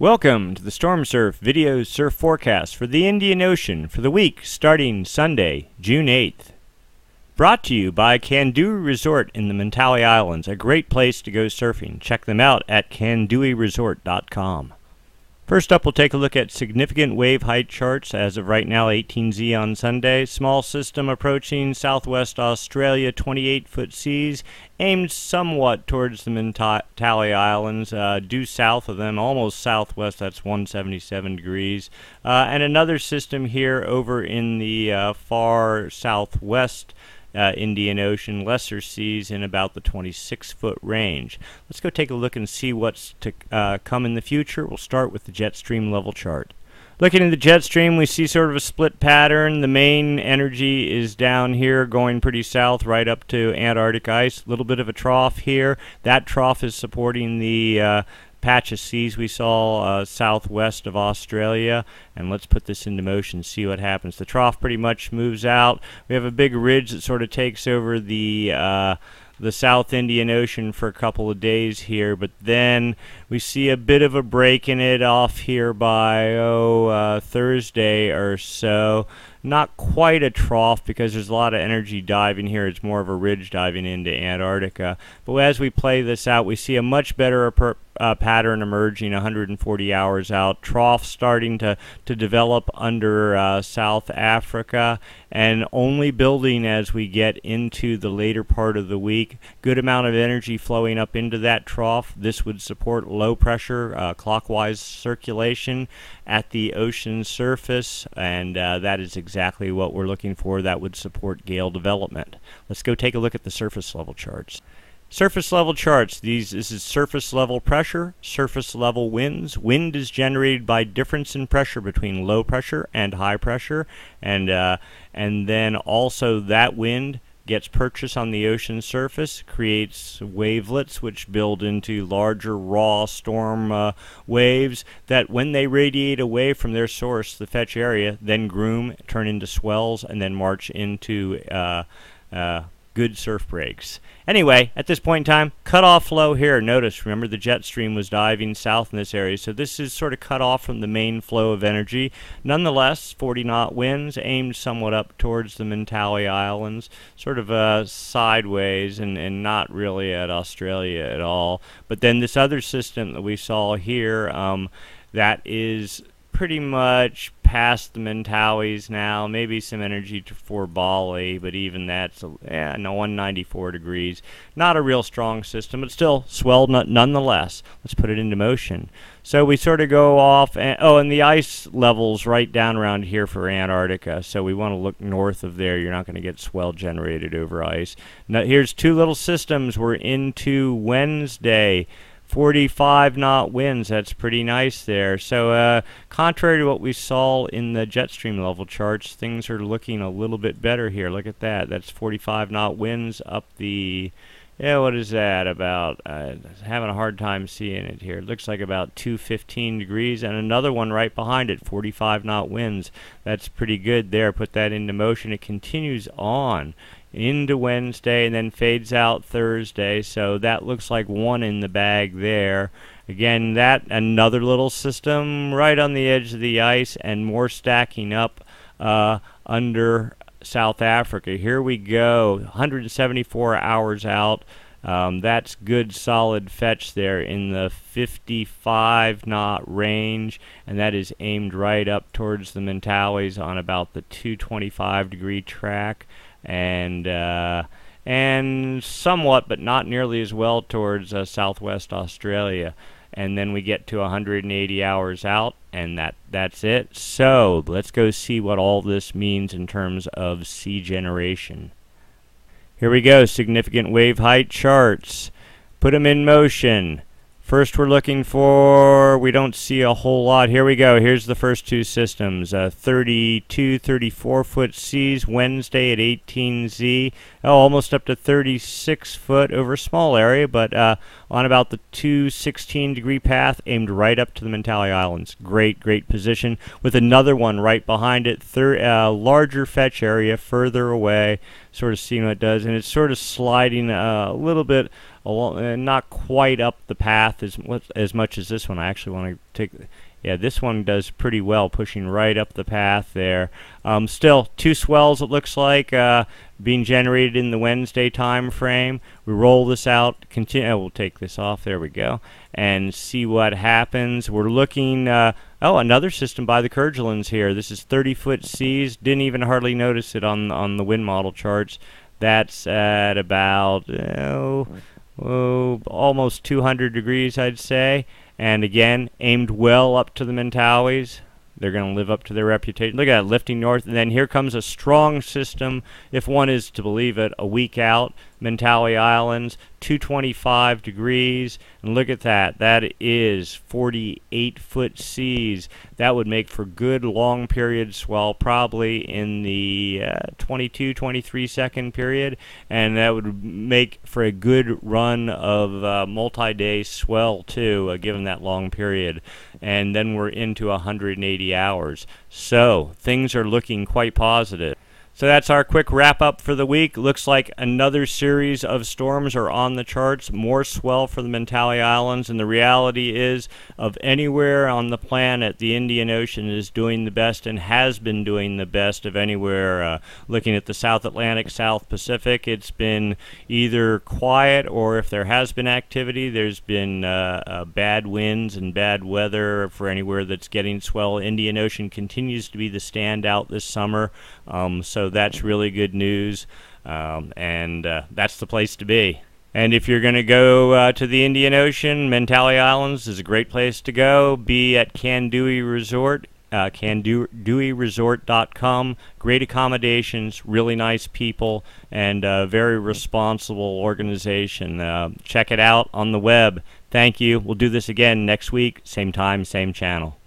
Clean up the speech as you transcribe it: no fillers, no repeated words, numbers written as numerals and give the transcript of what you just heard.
Welcome to the Stormsurf video surf forecast for the Indian Ocean for the week starting Sunday, June 8th. Brought to you by Kandui Resort in the Mentawai Islands, a great place to go surfing. Check them out at kanduiresort.com. First up, we'll take a look at significant wave height charts. As of right now, 18Z on Sunday. Small system approaching southwest Australia, 28-foot seas, aimed somewhat towards the Mentawai Islands, due south of them, almost southwest, that's 177 degrees. And another system here over in the far southwest Indian Ocean, lesser seas in about the 26-foot range. Let's go take a look and see what's to come in the future. We'll start with the jet stream level chart. Looking at the jet stream, we see sort of a split pattern. The main energy is down here going pretty south right up to Antarctic ice. A little bit of a trough here. That trough is supporting the patch of seas we saw southwest of Australia, and let's put this into motion, see what happens. The trough pretty much moves out. We have a big ridge that sort of takes over the South Indian Ocean for a couple of days here, but then we see a bit of a break in it off here by Thursday or so. Not quite a trough because there's a lot of energy diving here. It's more of a ridge diving into Antarctica. But as we play this out, we see a much better pattern emerging 140 hours out. Trough starting to develop under South Africa, and only building as we get into the later part of the week. Good amount of energy flowing up into that trough. This would support low pressure clockwise circulation at the ocean surface, and that is exactly what we're looking for. That would support gale development. Let's go take a look at the surface level charts. Surface level charts. This is surface level pressure, surface level winds. Wind is generated by difference in pressure between low pressure and high pressure, and then also that wind gets purchased on the ocean surface, creates wavelets which build into larger raw storm waves that, when they radiate away from their source, the fetch area, then groom, turn into swells, and then march into good surf breaks. Anyway, at this point in time, cut-off flow here. Notice, remember, the jet stream was diving south in this area, so this is sort of cut off from the main flow of energy. Nonetheless, 40-knot winds aimed somewhat up towards the Mentawai Islands, sort of sideways and not really at Australia at all. But then this other system that we saw here, that is pretty much past the Mentawais now, maybe some energy for Bali, but even that's 194 degrees. Not a real strong system, but still swell nonetheless. Let's put it into motion. So we sort of go off, and the ice level's right down around here for Antarctica, so we want to look north of there. You're not going to get swell generated over ice. Now here's two little systems. We're into Wednesday. 45-knot winds, that's pretty nice there. So contrary to what we saw in the jet stream level charts, things are looking a little bit better here. Look at that. That's 45-knot winds up the, what is that about? Having a hard time seeing it here. It looks like about 215 degrees, and another one right behind it, 45-knot winds. That's pretty good there. Put that into motion. It continues on into Wednesday and then fades out Thursday, so that looks like one in the bag there. Again, that another little system right on the edge of the ice and more stacking up under South Africa. Here we go, 174 hours out. That's good solid fetch there in the 55-knot range, and that is aimed right up towards the Mentawais on about the 225-degree track, and somewhat, but not nearly as well, towards southwest Australia. And then we get to 180 hours out, and that's it. So let's go see what all this means in terms of sea generation. Here we go, significant wave height charts. Put them in motion. First we're looking for, we don't see a whole lot. Here we go. Here's the first two systems. 32, 34-foot seas Wednesday at 18Z. Almost up to 36 foot over a small area, but on about the 216-degree path, aimed right up to the Mentawai Islands. Great position. With another one right behind it, larger fetch area further away. Sort of seeing what it does, and it's sort of sliding a little bit not quite up the path as much as this one. I actually want to take. Yeah, this one does pretty well, pushing right up the path there. Still, two swells, it looks like, being generated in the Wednesday time frame. We roll this out, continue. We'll take this off. There we go, and see what happens. We're looking. Oh, another system by the Kerguelens here. This is 30-foot seas. Didn't even hardly notice it on the wind model charts. That's at about almost 200 degrees, I'd say. And again, aimed well up to the Mentawais. They're going to live up to their reputation. Look at that, lifting north. And then here comes a strong system, if one is to believe it, a week out. Mentawai Islands, 225 degrees. And look at that. That is 48-foot seas. That would make for good long period swell, probably in the 22, 23-second period. And that would make for a good run of multi-day swell, too, given that long period. And then we're into 180 hours. So things are looking quite positive. So that's our quick wrap-up for the week. Looks like another series of storms are on the charts, more swell for the Mentawai Islands, and the reality is, of anywhere on the planet, the Indian Ocean is doing the best and has been doing the best of anywhere. Looking at the South Atlantic, South Pacific, it's been either quiet, or if there has been activity, there's been bad winds and bad weather for anywhere that's getting swell. Indian Ocean continues to be the standout this summer, so that's really good news, and that's the place to be. And if you're going to go to the Indian Ocean, Mentawai Islands is a great place to go. Be at Kandui Resort, KanduiResort.com. Great accommodations, really nice people, and a very responsible organization. Check it out on the web. Thank you. We'll do this again next week, same time, same channel.